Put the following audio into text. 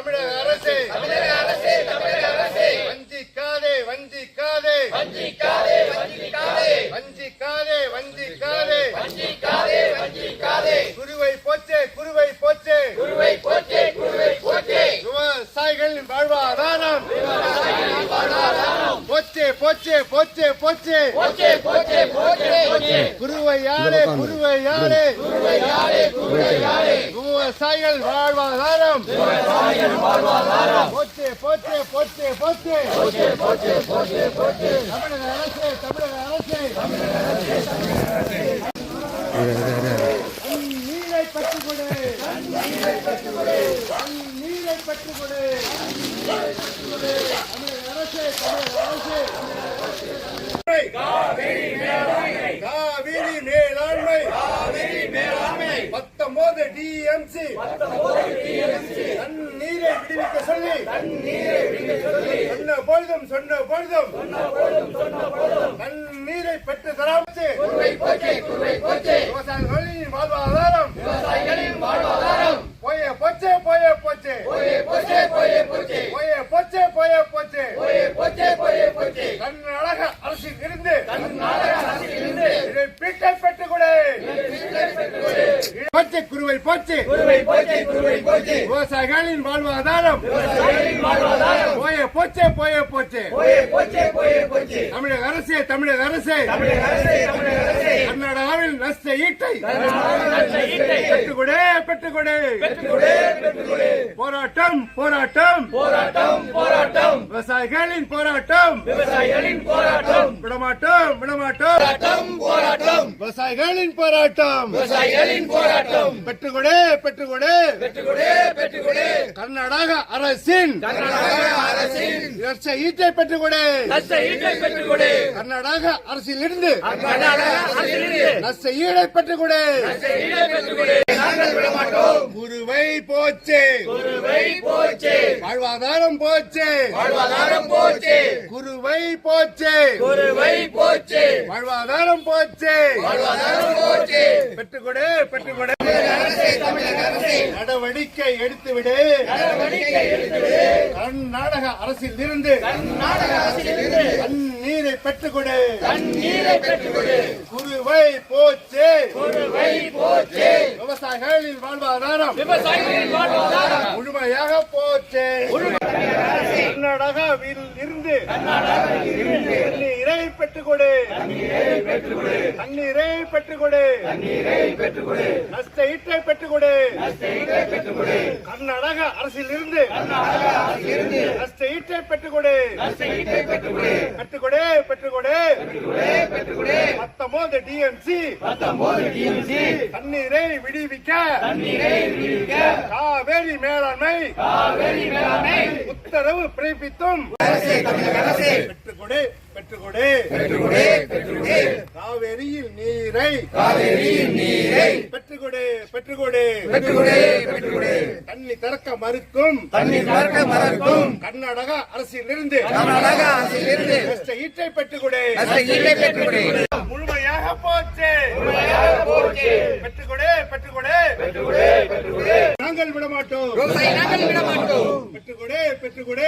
தமிழக அரசே வஞ்சிக்காதே வஞ்சிக்காதே வஞ்சிக்காதே வஞ்சிக்காதே குருவை போச்சே விவசாயிகளின் வாழ்வாதாரம் போச்சே குருவையாளே விவசாயிகள் வாழ்வாதாரம் போச்சே தமிழக அரசே நீரை பற்றுக்கொடு தமிழக அரசே காவிரி மேலாண்மை 19 டிஎம்சி தண்ணீரை விடுவிக்க சொல்லி சொன்ன பொழுதும் தண்ணீரை பெற்று தராமச்சு விவசாயிகளின் வாழ்வாதாரம் போச்சே கர்நாடக அரசில் இருந்து இதை பீட்டை பெற்றுக்கொடு குருவை போச்சு விவசாயிகளின் வாழ்வாதாரம் போச்சே தமிழக அரசே கர்நாடகாவில் நஷ்ட ஈட்டை பெற்றுக்கொடு போராட்டம் விவசாயிகளின் போராட்டம் விடமாட்டோம் விவசாயிகளின் போராட்டம் பெற்றுக்கொடு கர்நாடக அரசின் ஈட்டை பெற்றுக்கொடு கர்நாடக அரசில் இருந்து நஷ்ட ஈடை பெற்றுக்கொடு குருவை போச்சே வாழ்வாதாரம் போச்சே குருவை போச்சே வாழ்வாதாரம் போச்சே பெற்றுக்கொடு நடவடிக்கை எடுத்துவிடு கர்நாடக அரசில் இருந்து தண்ணீரை பெற்றுக்கொடு குருவை போச்சே விவசாயிகளின் வாழ்வாதாரம் முழுமையாக போச்சே கர்நாடகாவில் இருந்து தண்ணீரை பெற்றுக்கொடு நஷ்ட ஈட்டை பெற்றுக்கொடு கர்நாடக அரசில் இருந்து நஷ்ட ஈட்டை பெற்றுக்கொடு 19 டிஎம்சி தண்ணீரை விடுவிக்க காவேரி மேலாண்மை உத்தரவு பிறப்பித்தும் பெற்றுக்கொடு காவேரியில் நீரை பெற்றுக்கொடு தண்ணி திறக்க மறுக்கும் கர்நாடக அரசில் இருந்து ஈட்டை பெற்றுக்கொடு முழுமையாக போச்சே பெற்றுக்கொடு நாங்கள் விடமாட்டோம் பெற்றுக்கொடு